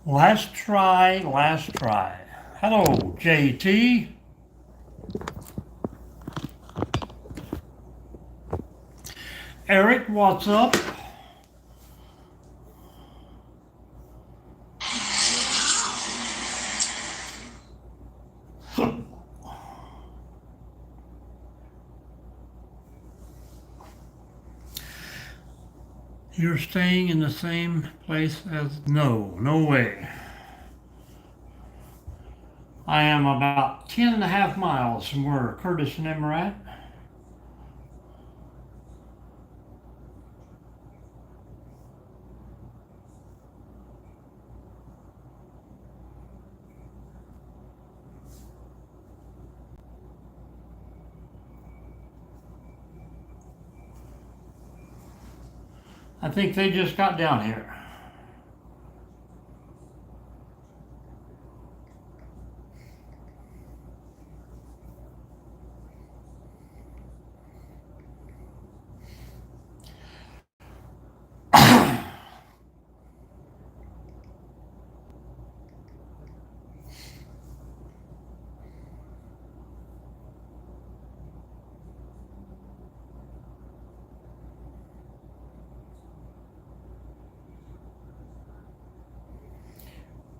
Last try, last try. Hello, JT. Eric, what's up? You're staying in the same place as. No way. I am about 10.5 miles from where Curtis and them are at. I think they just got down here.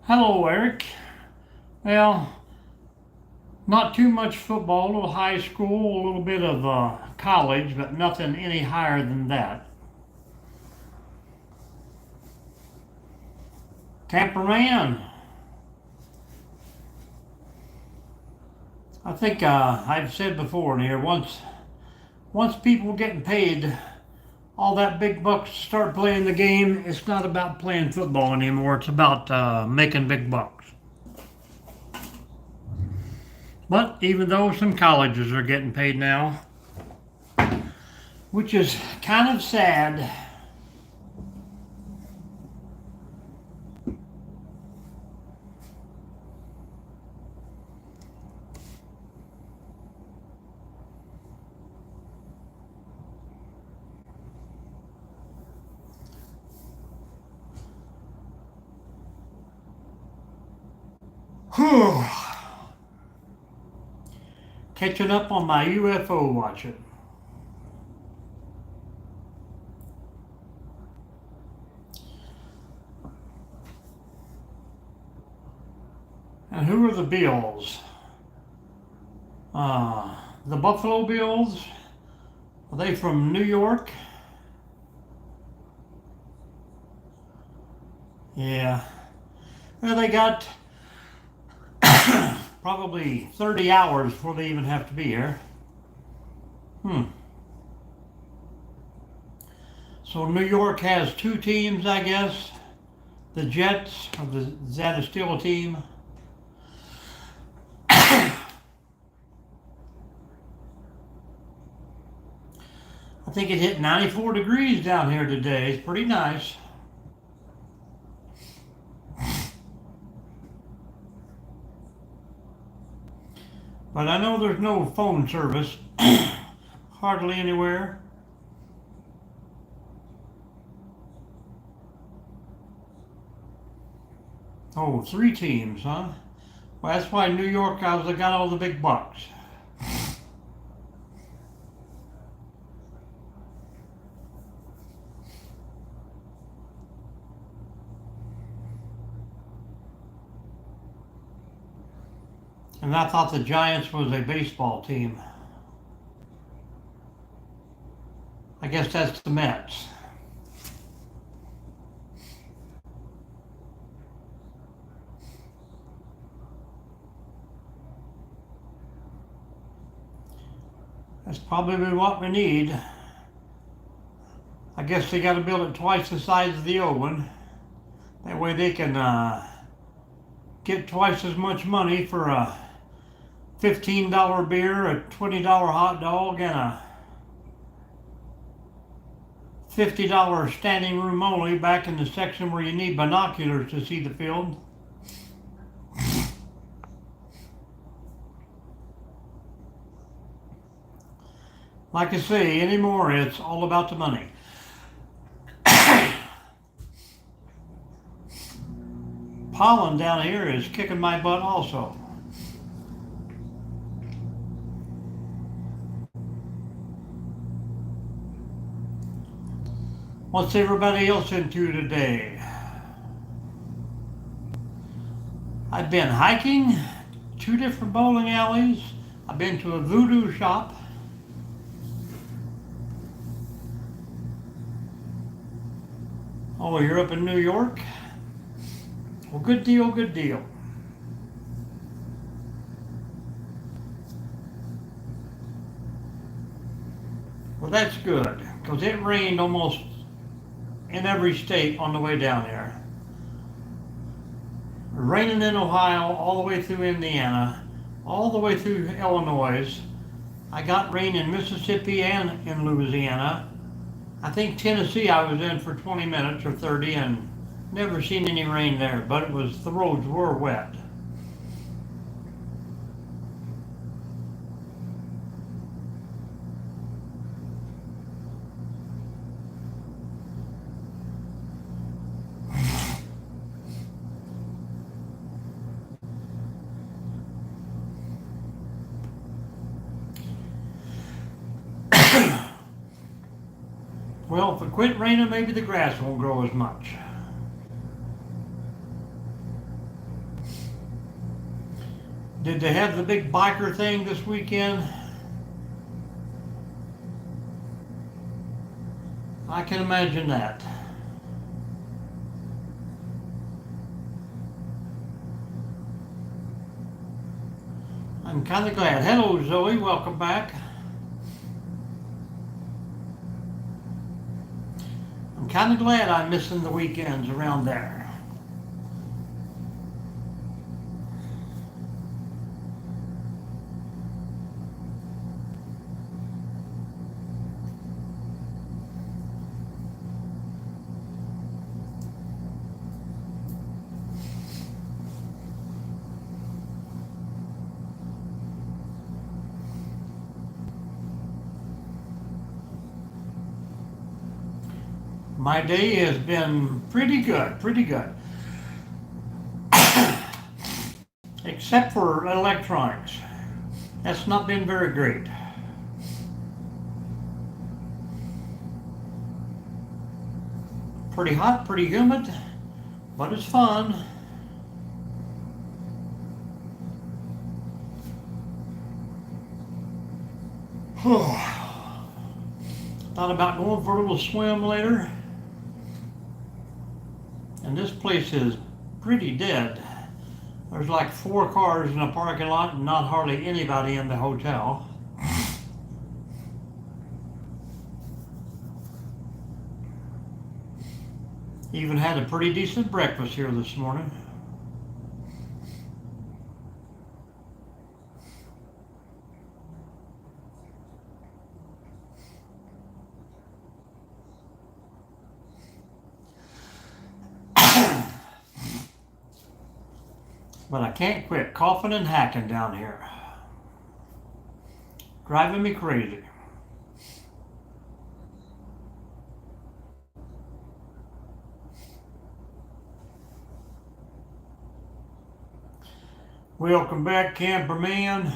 Hello, Eric. Well, not too much football, a little high school, a little bit of college, but nothing any higher than that. Camperman, I think I've said before in here, once people getting paid all that big bucks to start playing the game, it's not about playing football anymore. It's about making big bucks. But even though some colleges are getting paid now, which is kind of sad. Whew. Catching up on my UFO watching. And who are the Bills? The Buffalo Bills? Are they from New York? Yeah. Well, they got probably 30 hours before they even have to be here. So New York has two teams, I guess. The Jets, or is that still a team? I think it hit 94 degrees down here today. It's pretty nice. But I know there's no phone service hardly anywhere. Oh, three teams, huh? Well, that's why New York got all the big bucks. And I thought the Giants was a baseball team. I guess that's the Mets. That's probably what we need. I guess they got to build it twice the size of the old one. That way they can get twice as much money for a $15 beer, a $20 hot dog, and a $50 standing room only back in the section where you need binoculars to see the field. Like I say, anymore it's all about the money. pollen down here is kicking my butt also. What's everybody else into today? I've been hiking, 2 different bowling alleys. I've been to a voodoo shop. Oh, you're up in New York? Well, good deal, good deal. Well, that's good, because it rained almost in every state on the way down here. Raining in Ohio, all the way through Indiana, all the way through Illinois. I got rain in Mississippi and in Louisiana. I think Tennessee I was in for 20 minutes or 30 and never seen any rain there, but the roads were wet. Well, if it quit raining, maybe the grass won't grow as much. Did they have the big biker thing this weekend? I can imagine that. I'm kind of glad. Hello, Zoe. Welcome back. I'm kind of glad I'm missing the weekends around there. My day has been pretty good, pretty good. Except for electronics. That's not been very great. Pretty hot, pretty humid, but it's fun. Thought about going for a little swim later. And this place is pretty dead. There's like 4 cars in the parking lot and not hardly anybody in the hotel. Even had a pretty decent breakfast here this morning. But I can't quit coughing and hacking down here. Driving me crazy. Welcome back, Camperman.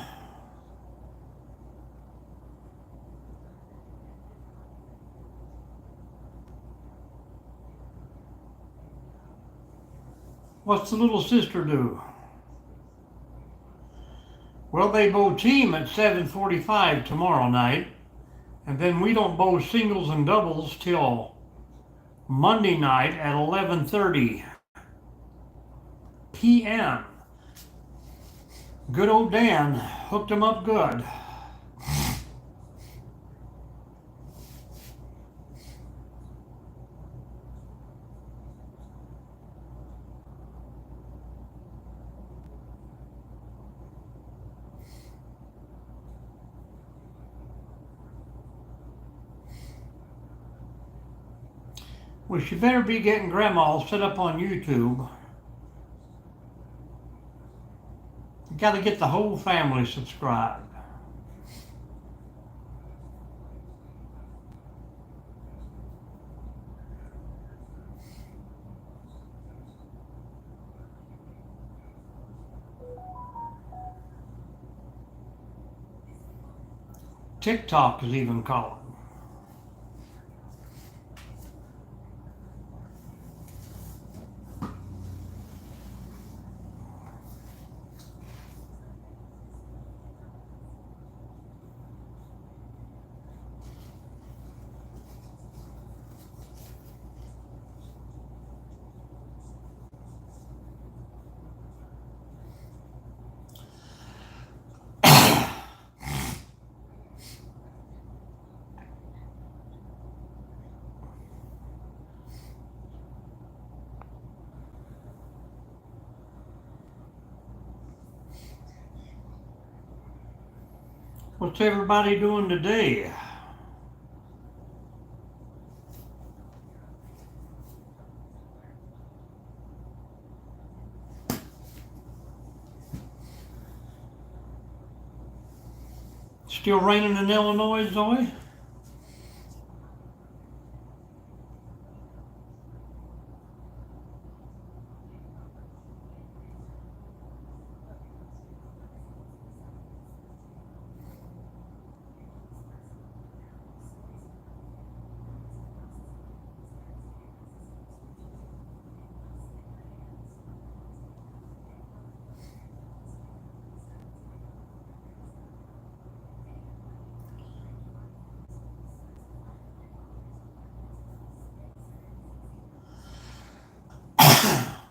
What's the little sister do? Well, they bow team at 7:45 tomorrow night, and then we don't bow singles and doubles till Monday night at 11:30 p.m. Good old Dan hooked them up good. Well, she better be getting Grandma set up on YouTube. You got to get the whole family subscribed. TikTok is even calling. What's everybody doing today? Still raining in Illinois, Zoe?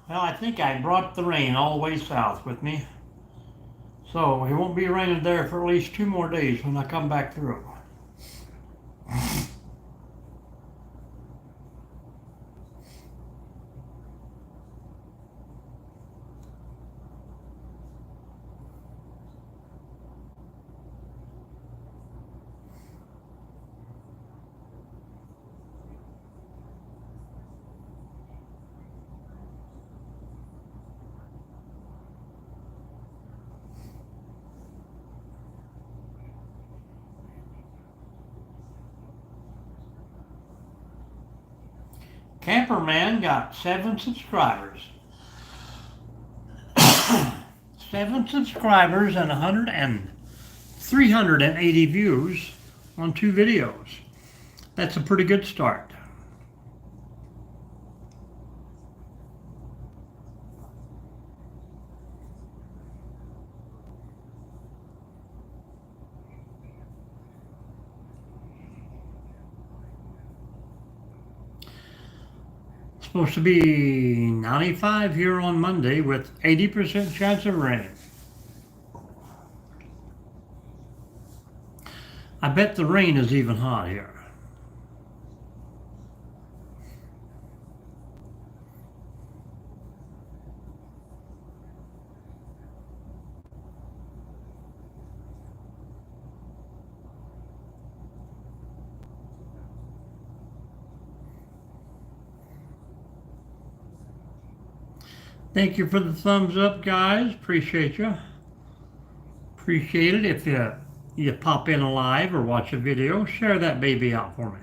Well, I think I brought the rain all the way south with me. So it won't be raining there for at least 2 more days when I come back through. Camperman got 7 subscribers. 7 subscribers and 380 views on 2 videos. That's a pretty good start. Supposed to be 95 here on Monday with 80% chance of rain. I bet the rain is even hot here. Thank you for the thumbs up, guys. Appreciate you. Appreciate it. If you pop in a live or watch a video, share that baby out for me.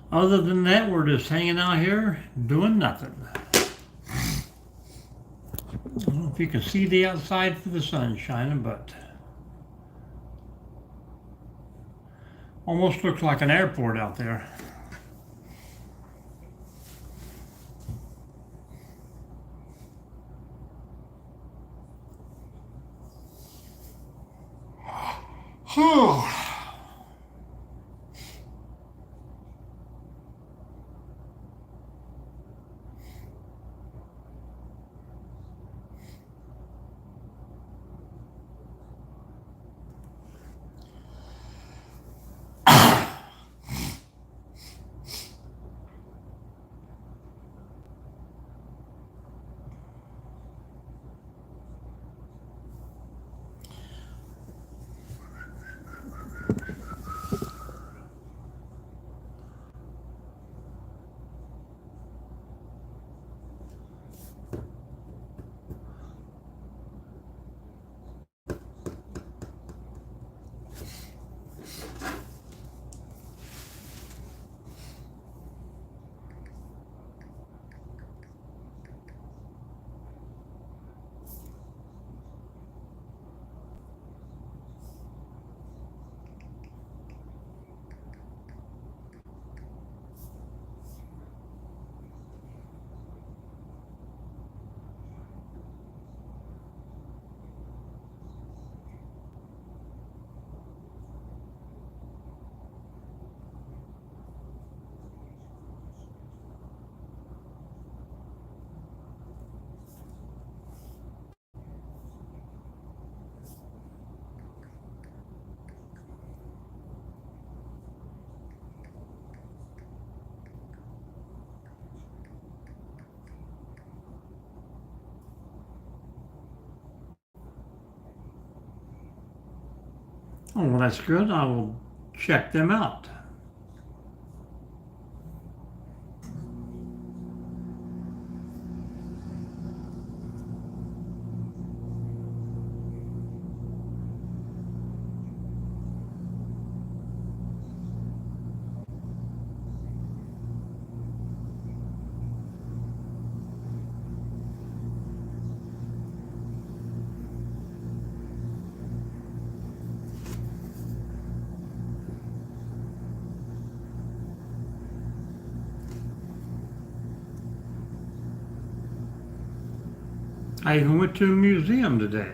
Other than that, we're just hanging out here doing nothing. I don't know if you can see the outside for the sun shining, but almost looks like an airport out there. Oh, well, that's good. I will check them out. I even went to a museum today.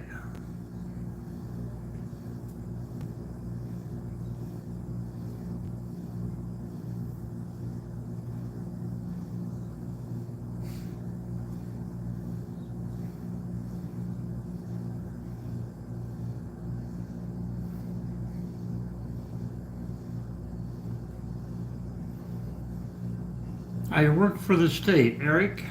I work for the state, Eric.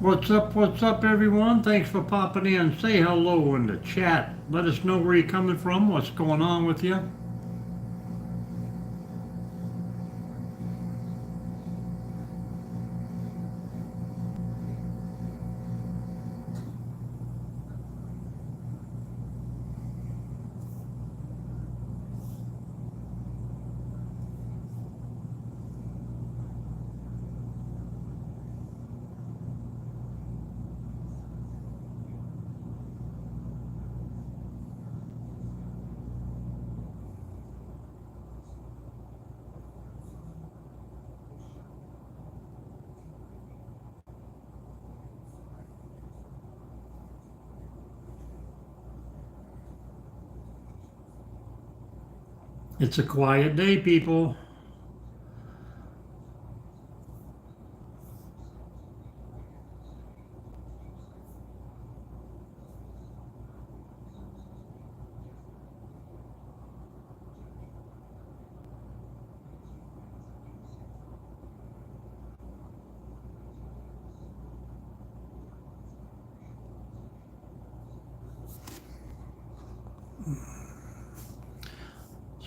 What's up, everyone? Thanks for popping in. Say hello in the chat. Let us know where you're coming from, what's going on with you. It's a quiet day, people.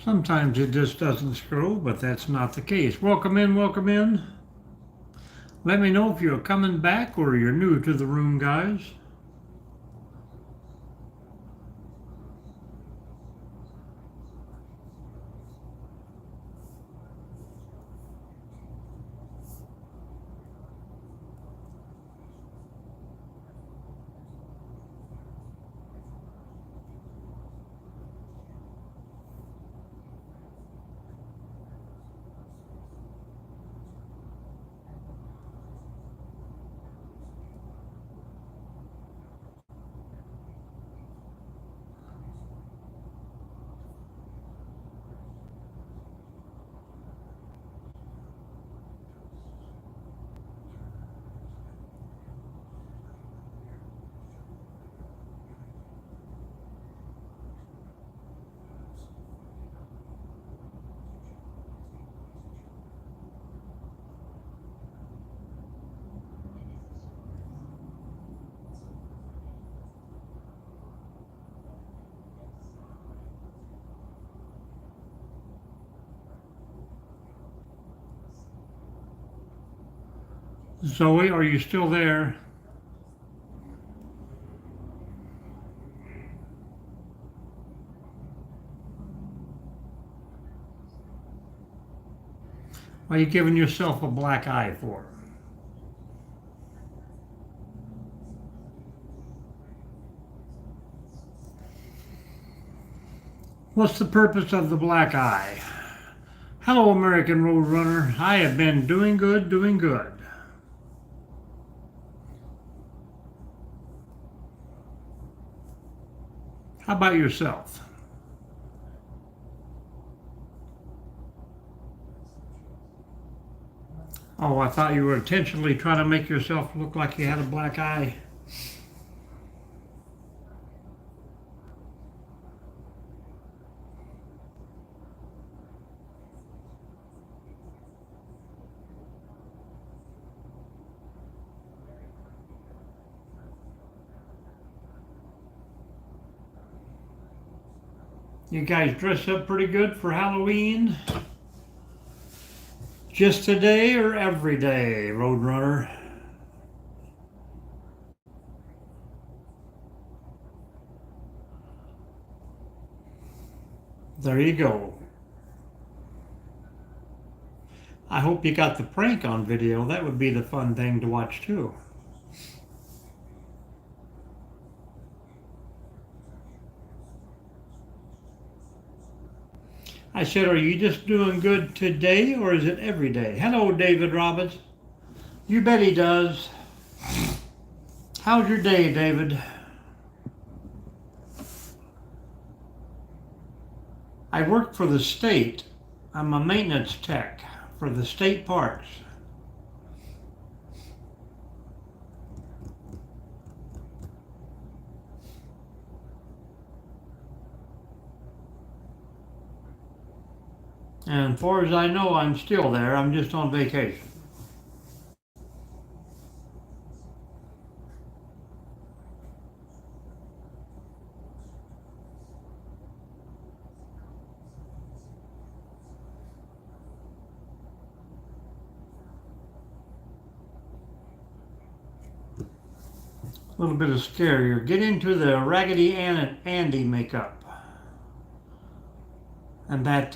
Sometimes it just doesn't scroll, but that's not the case. Welcome in, welcome in. Let me know if you're coming back or you're new to the room, guys. Zoe, are you still there? Why are you giving yourself a black eye for? What's the purpose of the black eye? Hello, American Roadrunner. I have been doing good, doing good. How about yourself? Oh, I thought you were intentionally trying to make yourself look like you had a black eye. You guys dress up pretty good for Halloween? Just today or every day, Roadrunner? There you go. I hope you got the prank on video. That would be the fun thing to watch too. I said, are you just doing good today or is it every day? Hello, David Robbins. You bet he does. How's your day, David? I work for the state. I'm a maintenance tech for the state parks. And as far as I know, I'm still there. I'm just on vacation. A little bit of scarier. Get into the Raggedy Ann and Andy makeup. And that,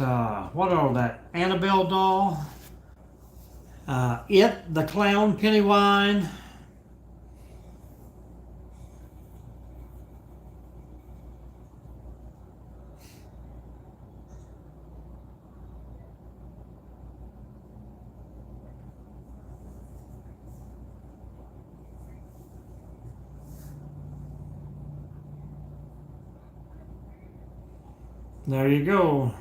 what are that, Annabelle doll? It, the clown, Pennywise. There you go.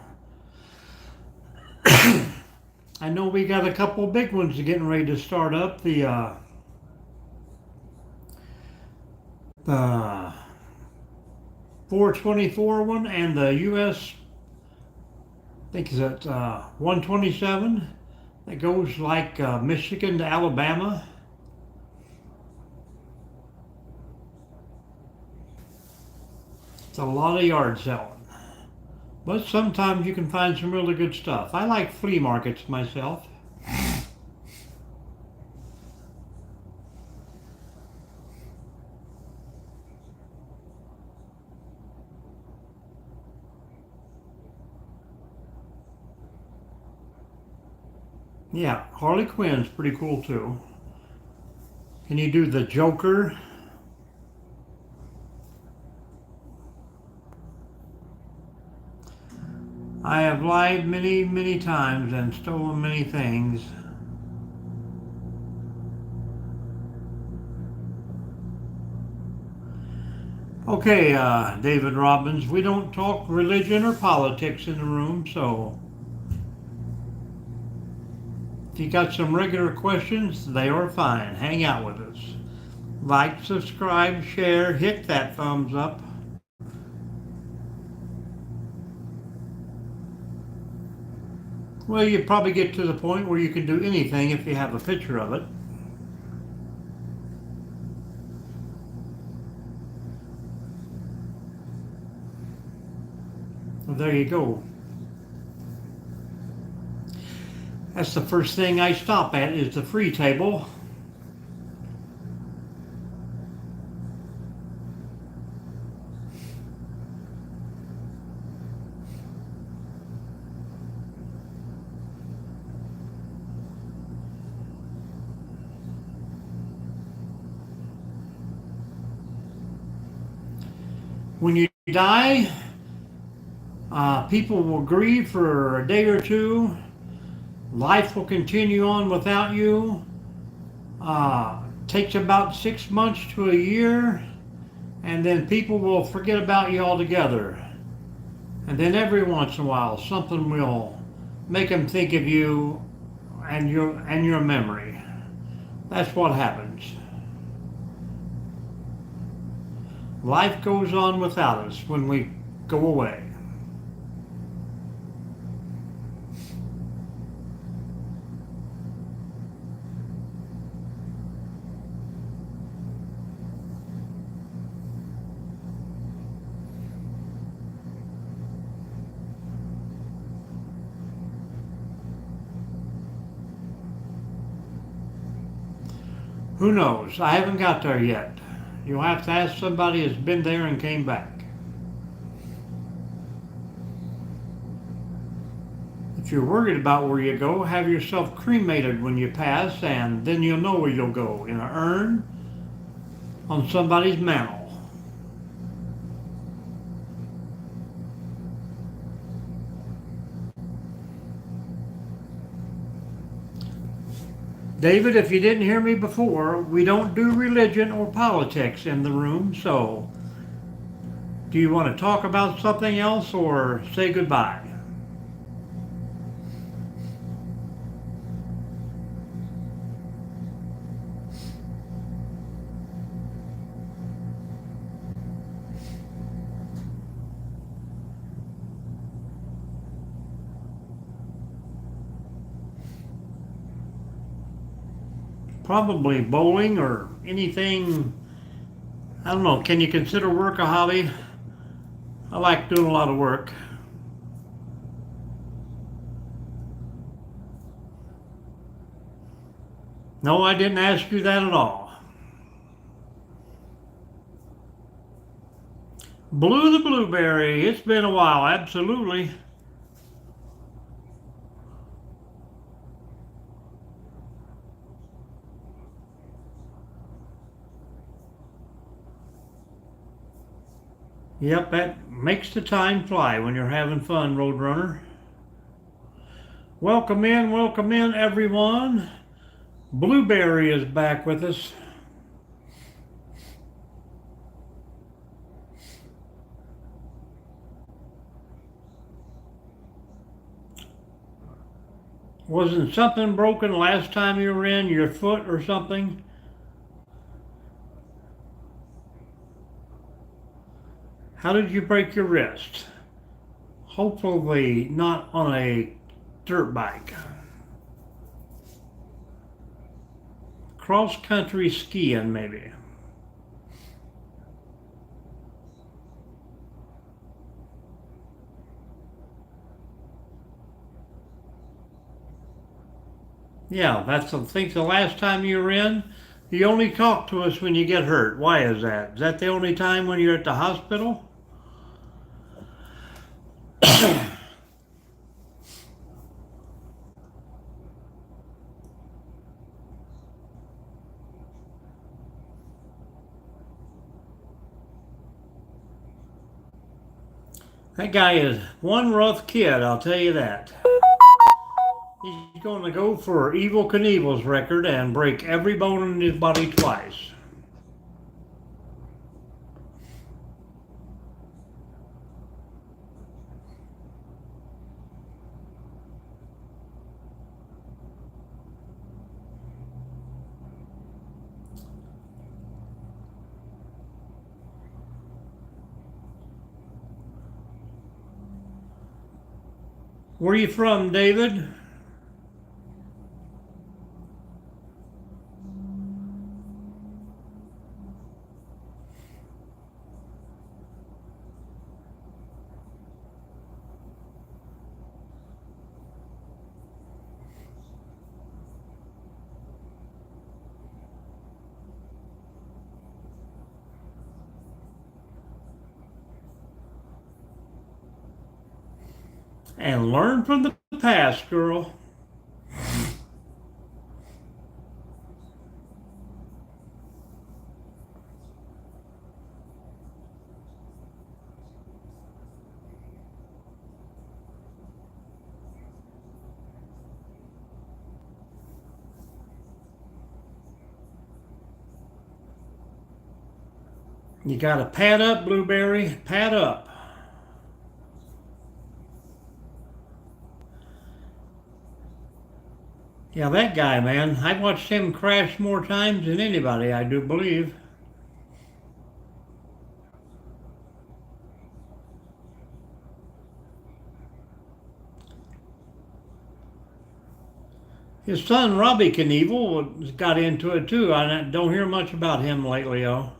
I know we got a couple big ones getting ready to start up. The 424 one and the US, I think is at 127 that goes like Michigan to Alabama. It's a lot of yard selling. But sometimes you can find some really good stuff. I like flea markets myself. Yeah, Harley Quinn's pretty cool too. Can you do the Joker? I have lied many, many times and stolen many things. Okay, David Robbins, we don't talk religion or politics in the room, so if you got some regular questions, they are fine. Hang out with us. Like, subscribe, share, hit that thumbs up. Well, you probably get to the point where you can do anything if you have a picture of it. Well, there you go. That's the first thing I stop at is the free table. When you die, people will grieve for a day or two. Life will continue on without you. Takes about 6 months to a year, and then people will forget about you altogether. And then every once in a while, something will make them think of you and your memory. That's what happens. Life goes on without us when we go away. Who knows? I haven't got there yet. You'll have to ask somebody who's been there and came back. If you're worried about where you go, have yourself cremated when you pass, and then you'll know where you'll go, in an urn, on somebody's mantle. David, if you didn't hear me before, we don't do religion or politics in the room, so do you want to talk about something else or say goodbye? Probably bowling or anything. I don't know. Can you consider work a hobby? I like doing a lot of work. No, I didn't ask you that at all. Blue the blueberry. It's been a while, absolutely. Yep, that makes the time fly when you're having fun, Roadrunner. Welcome in, everyone. Blueberry is back with us. Wasn't something broken last time you were in, your foot or something? How did you break your wrist? Hopefully not on a dirt bike. Cross country skiing, maybe. Yeah, that's I think the last time you were in. You only talk to us when you get hurt. Why is that? Is that the only time when you're at the hospital? That guy is one rough kid, I'll tell you that. He's going to go for Evel Knievel's record and break every bone in his body twice. Where are you from, David? And learn from the past, girl. You gotta pad up, Blueberry, pad up. Yeah, that guy, man, I watched him crash more times than anybody, I do believe. His son, Robbie Knievel, got into it too. I don't hear much about him lately, though.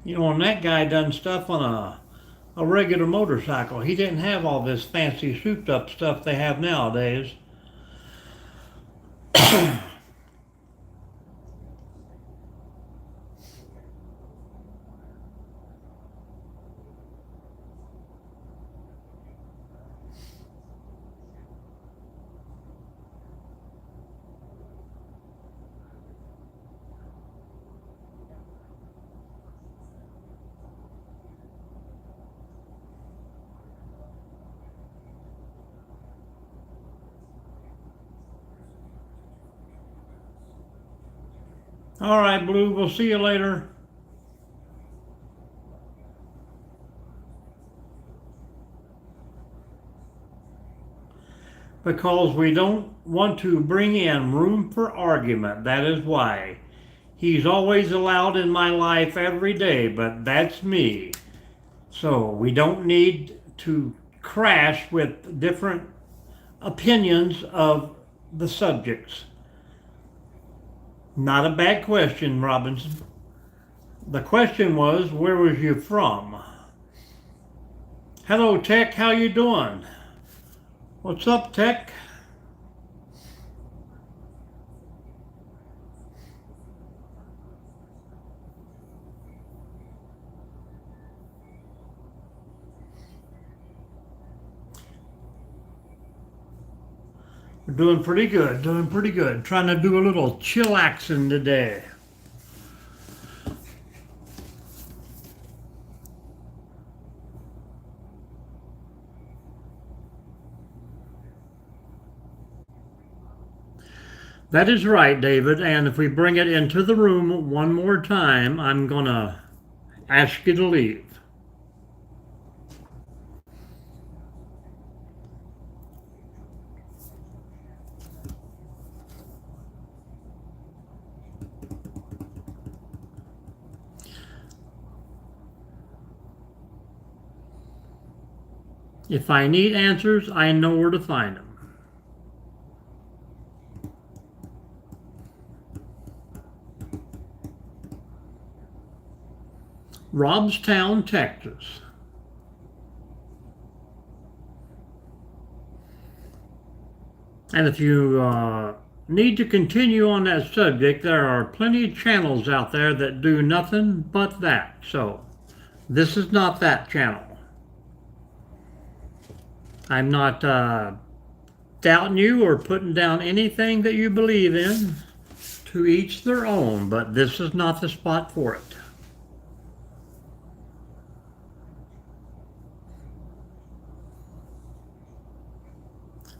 You know, and that guy done stuff on a regular motorcycle. He didn't have all this fancy souped up stuff they have nowadays. All right, Blue, we'll see you later. Because we don't want to bring in room for argument. That is why. He's always allowed in my life every day, but that's me. So we don't need to crash with different opinions of the subjects. Not a bad question, Robinson. The question was, where was you from? Hello, Tech. How you doing? What's up, Tech? We're doing pretty good, doing pretty good. Trying to do a little chillaxing today. That is right, David. And if we bring it into the room one more time, I'm going to ask you to leave. If I need answers, I know where to find them. Robstown, Texas. And if you need to continue on that subject, there are plenty of channels out there that do nothing but that. So this is not that channel. I'm not doubting you or putting down anything that you believe in. To each their own, but this is not the spot for it.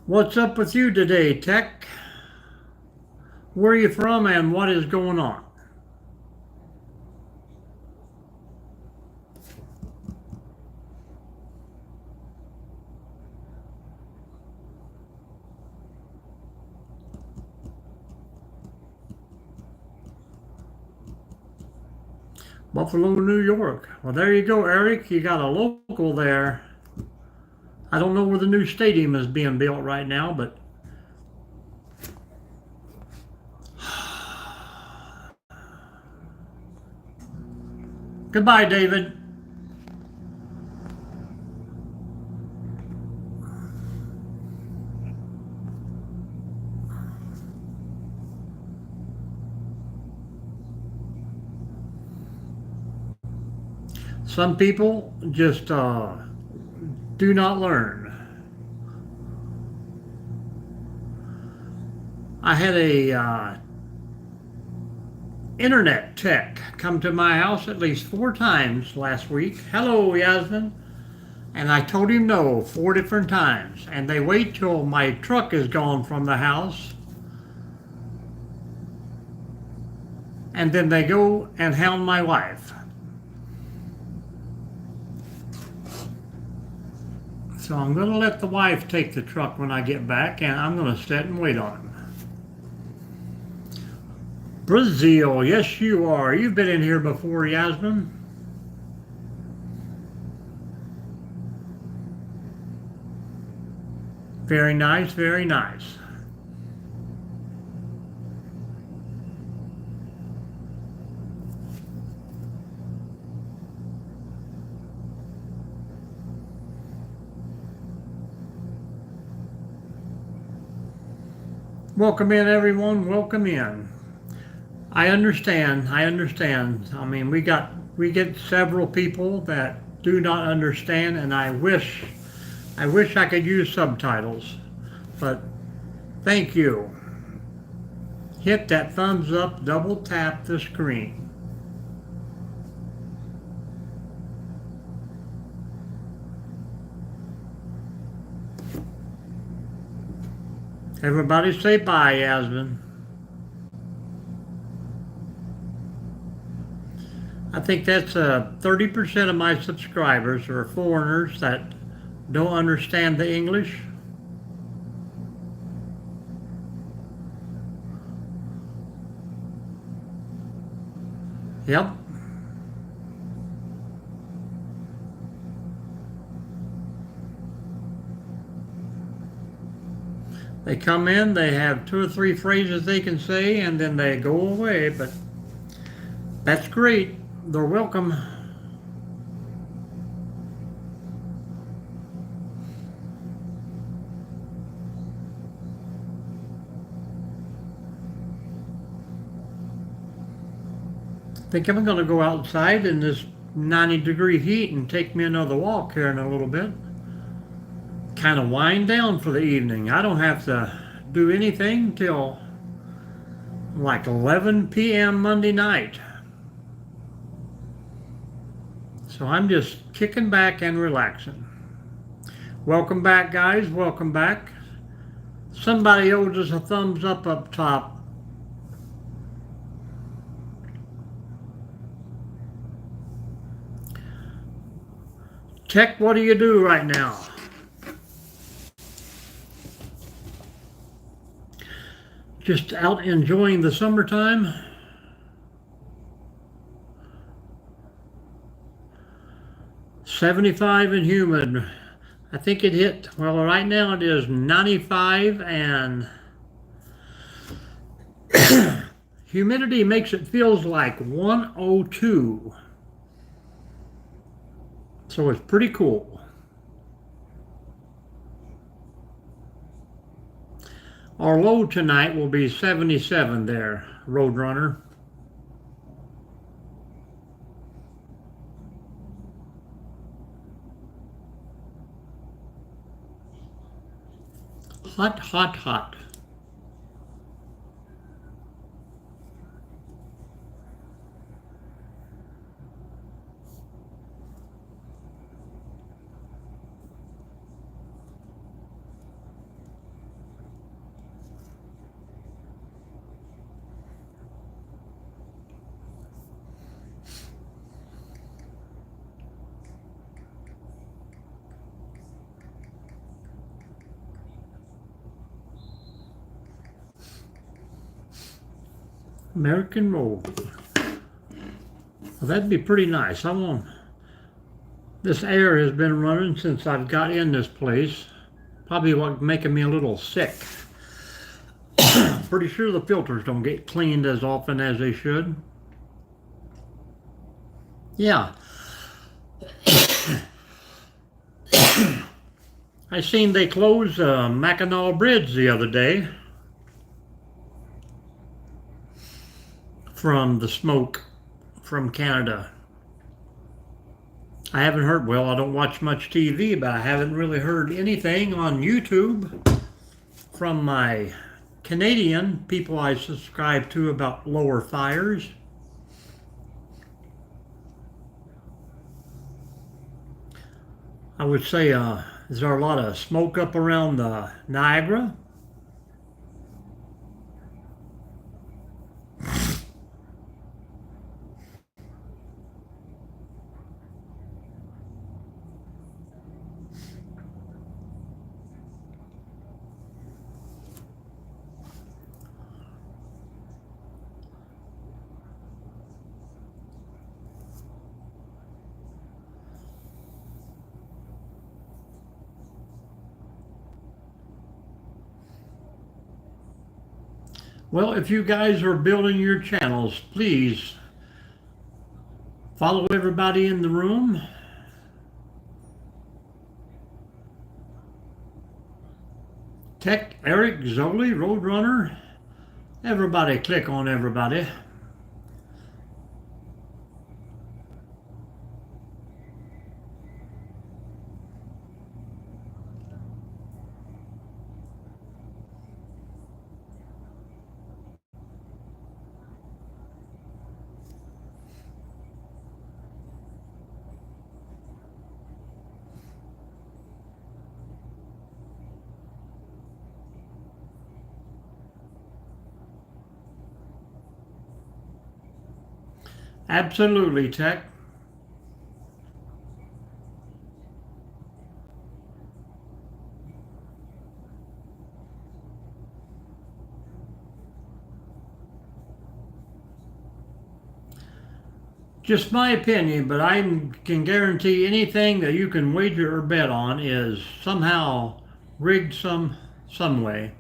What's up with you today, Tech? Where are you from and what is going on? Buffalo, New York. Well, there you go, Eric. You got a local there. I don't know where the new stadium is being built right now, but goodbye, David. Some people just do not learn. I had a internet tech come to my house at least 4 times last week. Hello, Yasmin. And I told him no 4 different times. And they wait till my truck is gone from the house. And then they go and hound my wife. So I'm going to let the wife take the truck when I get back, and I'm going to sit and wait on him. Brazil, yes you are. You've been in here before, Yasmin. Very nice, very nice. Welcome in, everyone. Welcome in. I understand. I mean, we get several people that do not understand, and I wish I could use subtitles. But thank you. Hit that thumbs up, double tap the screen. Everybody say bye, Yasmin. I think that's 30% of my subscribers are foreigners that don't understand the English. Yep. They come in, they have 2 or 3 phrases they can say, and then they go away, but that's great. They're welcome. I think I'm going to go outside in this 90-degree heat and take me another walk here in a little bit. Kind of wind down for the evening. I don't have to do anything till like 11 p.m. Monday night. So I'm just kicking back and relaxing. Welcome back, guys. Welcome back. Somebody owes us a thumbs up top. Tech, what do you do right now? Just out enjoying the summertime. $75 and humid. I think it hit, well, right now it is 95, and humidity makes it feels like 102. So it's pretty cool. Our low tonight will be 77 there, Roadrunner. Hot, hot, hot. American Road. Well, that'd be pretty nice. This air has been running since I've got in this place. Probably what making me a little sick. Pretty sure the filters don't get cleaned as often as they should. Yeah. I seen they closed Mackinac Bridge the other day from the smoke from Canada. I haven't heard, well, I don't watch much TV, but I haven't really heard anything on YouTube from my Canadian people I subscribe to about lower fires. I would say, is there a lot of smoke up around Niagara? Well, if you guys are building your channels, please follow everybody in the room. Tech, Eric, Zoli, Roadrunner, everybody click on everybody. Absolutely, Tech. Just my opinion, but I can guarantee anything that you can wager or bet on is somehow rigged some way.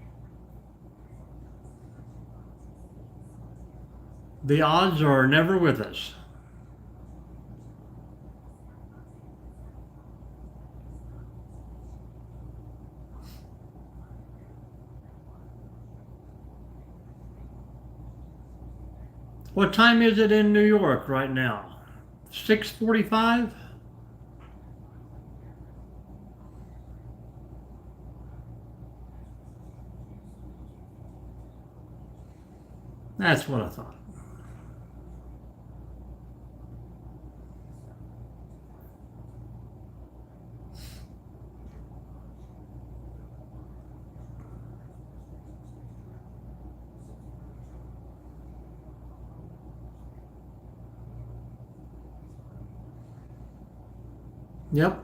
The odds are never with us. What time is it in New York right now? 6:45? That's what I thought. Yep.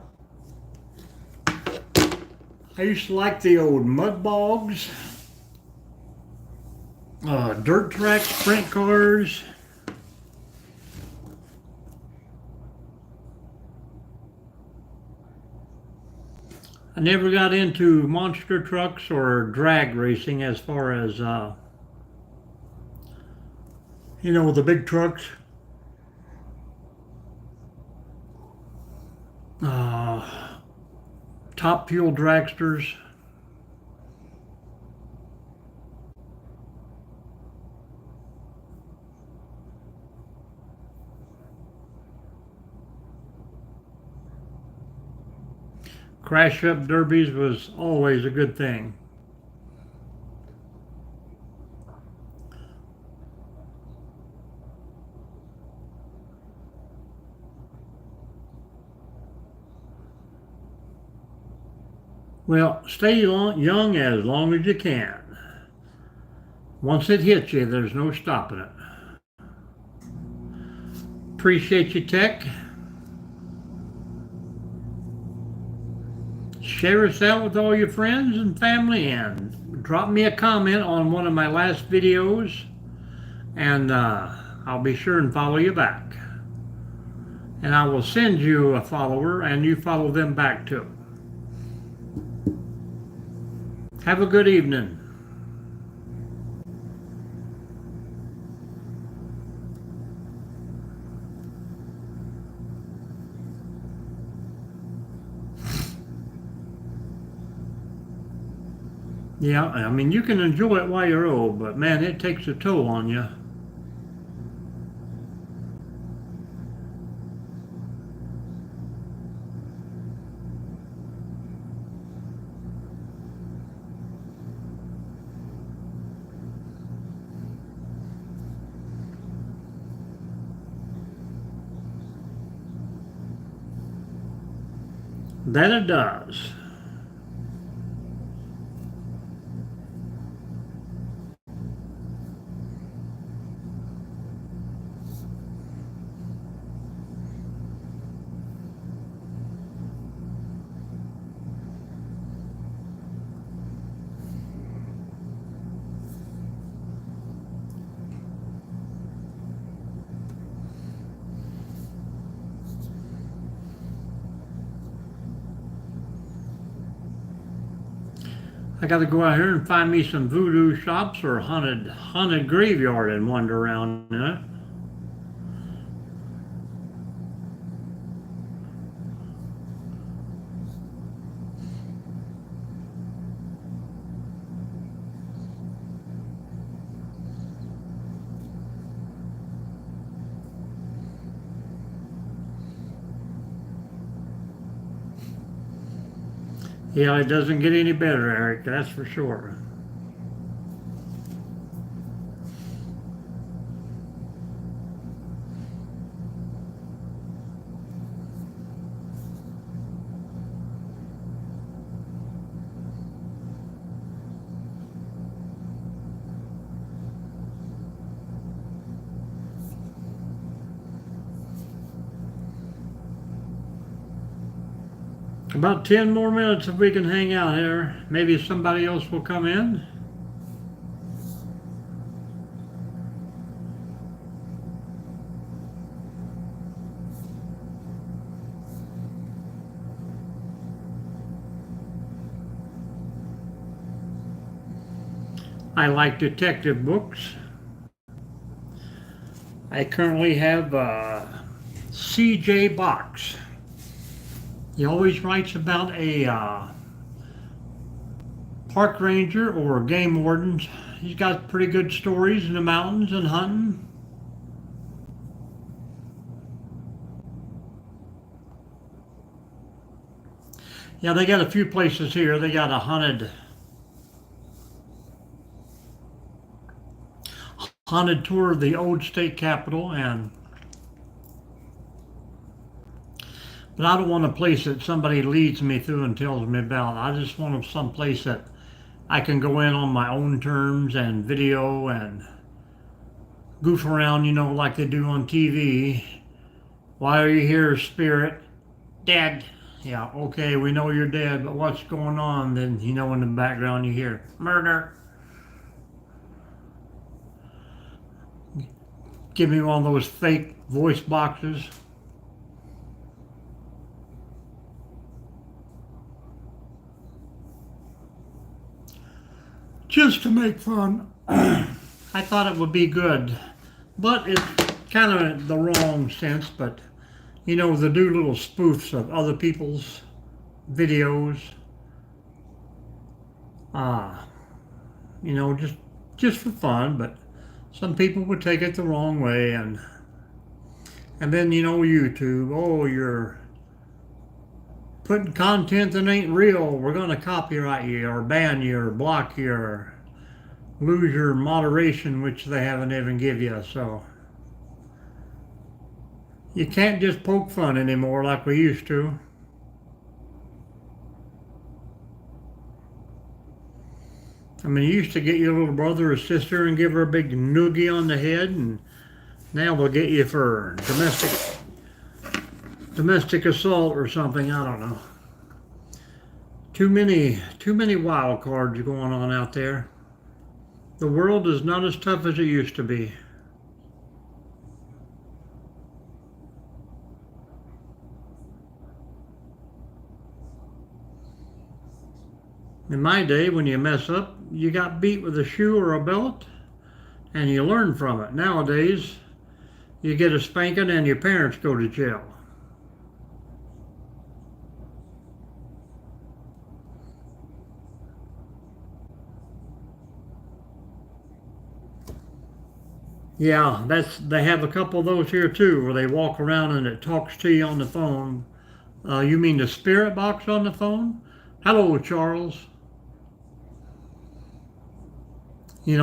I used to like the old mud bogs, dirt tracks, sprint cars. I never got into monster trucks or drag racing as far as, the big trucks. Top fuel dragsters. Crash up derbies was always a good thing. Well, stay young as long as you can. Once it hits you, there's no stopping it. Appreciate you, Tech. Share us out with all your friends and family, and drop me a comment on one of my last videos, and I'll be sure and follow you back. And I will send you a follower, and you follow them back too. Have a good evening. Yeah, I mean, you can enjoy it while you're old, but man, it takes a toll on you. That it does. I got to go out here and find me some voodoo shops or haunted graveyard and wander around in it. Yeah, it doesn't get any better, Eric, that's for sure. About 10 more minutes if we can hang out here. Maybe somebody else will come in. I like detective books. I currently have C.J. Box. He always writes about a park ranger or game warden. He's got pretty good stories in the mountains and hunting. Yeah, they got a few places here. They got a haunted tour of the old state capitol, but I don't want a place that somebody leads me through and tells me about. I just want some place that I can go in on my own terms and video and goof around, like they do on TV. Why are you here, spirit? Dead. Yeah, okay, we know you're dead, but what's going on? Then, in the background you hear murder. Give me one of those fake voice boxes. Just to make fun. I thought it would be good, but it's kind of the wrong sense, but they do little spoofs of other people's videos. Just for fun, but some people would take it the wrong way, and then YouTube, oh, you're putting content that ain't real, we're going to copyright you or ban you or block you or lose your moderation, which they haven't even give you. So you can't just poke fun anymore like we used to. I mean, you used to get your little brother or sister and give her a big noogie on the head, and now they'll get you for domestic assault or something. I don't know. Too many wild cards going on out there. The world is not as tough as it used to be. In my day, when you mess up, you got beat with a shoe or a belt, and you learn from it. Nowadays, you get a spanking and your parents go to jail. Yeah, they have a couple of those here too, where they walk around and it talks to you on the phone. You mean the spirit box on the phone? Hello, Charles. You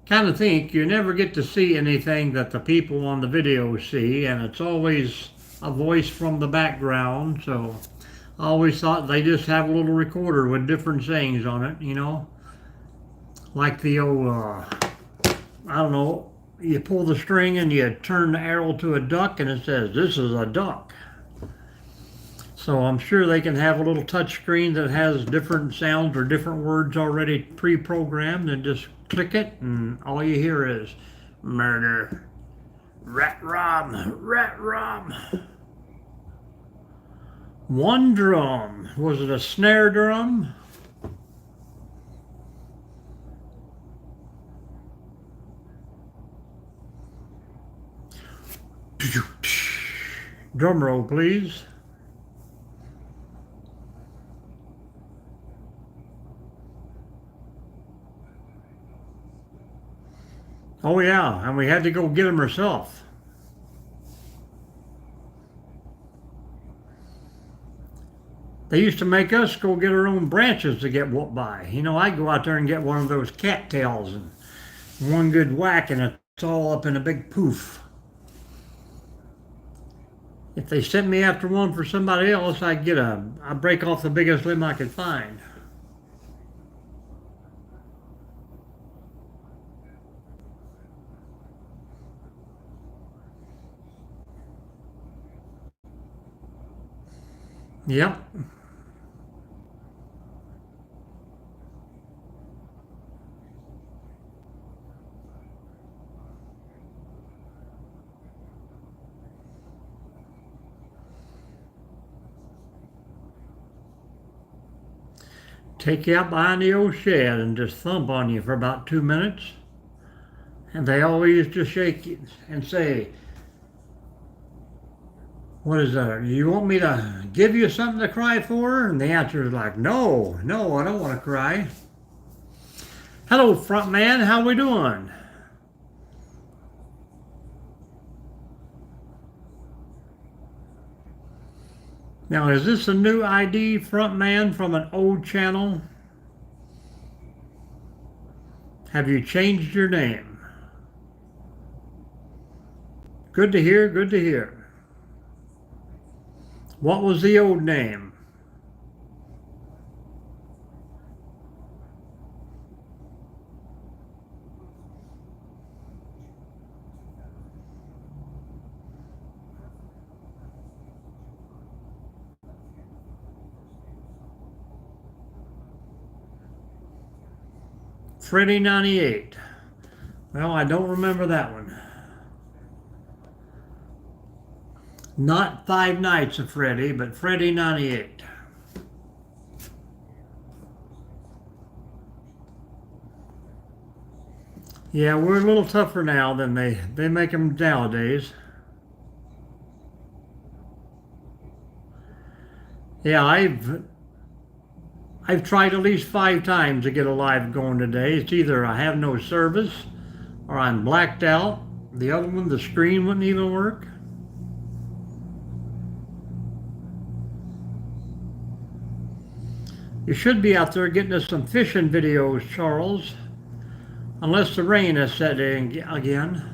kind of think you never get to see anything that the people on the video see, and it's always a voice from the background. So I always thought they just have a little recorder with different sayings on it, like the old, I don't know, you pull the string and you turn the arrow to a duck and it says, "This is a duck." So I'm sure they can have a little touch screen that has different sounds or different words already pre-programmed, and just click it and all you hear is murder, rat rom, rat rom. One drum. Was it a snare drum? Drum roll, please. Oh yeah, and we had to go get him ourselves. They used to make us go get our own branches to get whooped by. I'd go out there and get one of those cattails, and one good whack and it's all up in a big poof. If they sent me after one for somebody else, I'd break off the biggest limb I could find. Yep. Take you out behind the old shed and just thump on you for about 2 minutes. And they always used to shake you and say, "What is that? You want me to give you something to cry for?" And the answer is like, "No, no, I don't want to cry." Hello, front man. How we doing? Now, is this a new ID, front man, from an old channel? Have you changed your name? Good to hear, good to hear. What was the old name? Freddy 98. Well, I don't remember that one. Not Five Nights at Freddy, but Freddy 98. Yeah, we're a little tougher now than they make them nowadays. Yeah, I've tried at least 5 times to get a live going today. It's either I have no service or I'm blacked out. The other one, the screen wouldn't even work. You should be out there getting us some fishing videos, Charles. Unless the rain has set in again.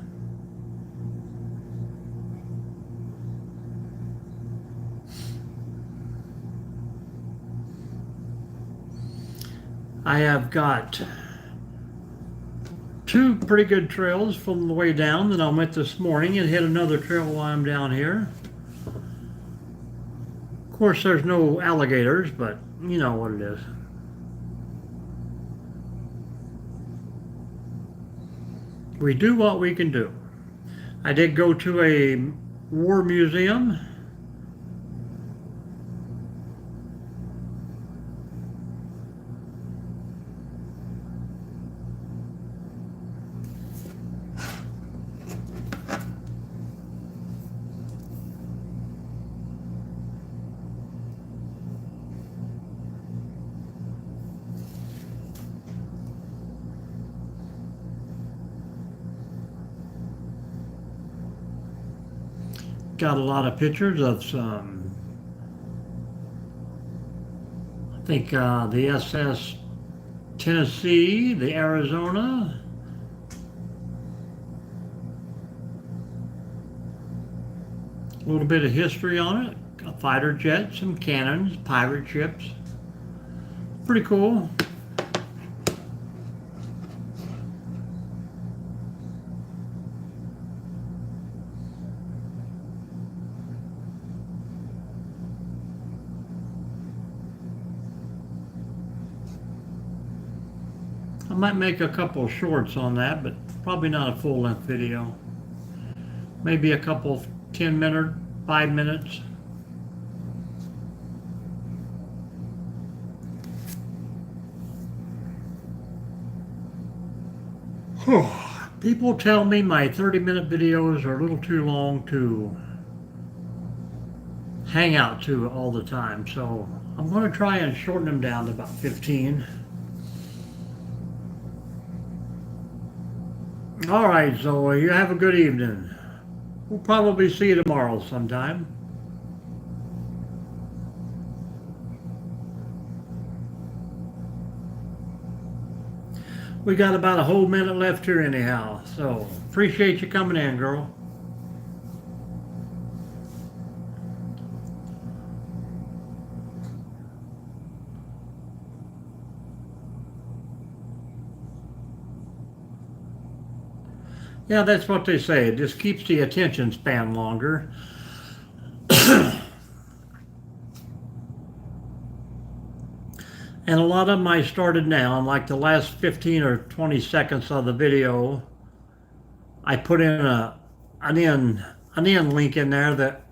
I have got 2 pretty good trails from the way down that I went this morning, and hit another trail while I'm down here. Of course, there's no alligators, but you know what it is. We do what we can do. I did go to a war museum. Got a lot of pictures of some, I think the SS Tennessee, the Arizona. A little bit of history on it. a fighter jet, some cannons, pirate ships. Pretty cool. I might make a couple of shorts on that, but probably not a full-length video. Maybe a couple 10-minute, 5 minutes. People tell me my 30-minute videos are a little too long to hang out to all the time, so I'm going to try and shorten them down to about 15. All right, so you have a good evening. We'll probably see you tomorrow sometime. We got about a whole minute left here anyhow, so appreciate you coming in, girl. Yeah, that's what they say. It just keeps the attention span longer. And a lot of them I started now, and like the last 15 or 20 seconds of the video, I put in an end link in there that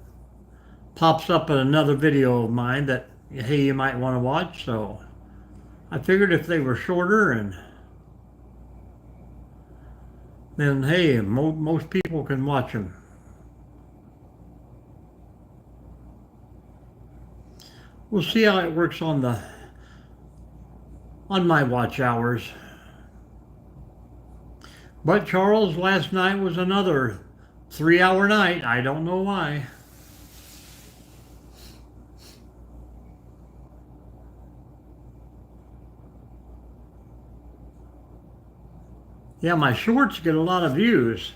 pops up in another video of mine that, hey, you might want to watch. So I figured if they were shorter, and then hey, most people can watch them. We'll see how it works on my watch hours. But Charles, last night was another 3-hour night. I don't know why. Yeah, my shorts get a lot of views.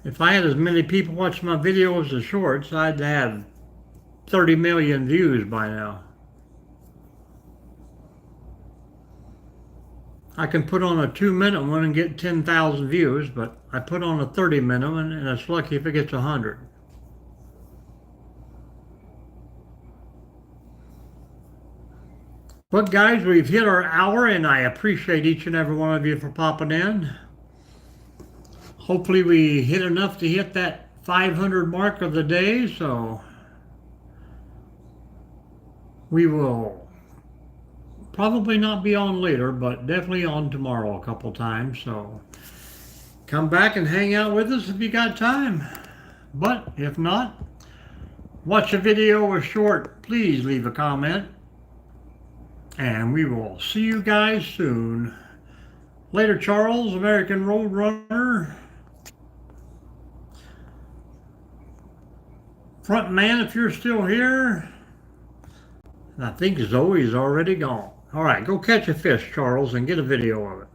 If I had as many people watch my videos as shorts, I'd have 30 million views by now. I can put on a 2-minute one and get 10,000 views, but I put on a 30-minute one, and it's lucky if it gets 100. But guys, we've hit our hour, and I appreciate each and every one of you for popping in. Hopefully we hit enough to hit that 500 mark of the day, so we will probably not be on later, but definitely on tomorrow a couple times. So come back and hang out with us if you got time. But if not, watch a video or short, please leave a comment. And we will see you guys soon. Later, Charles, American Road Runner. Front man, if you're still here. I think Zoe's already gone. All right, go catch a fish, Charles, and get a video of it.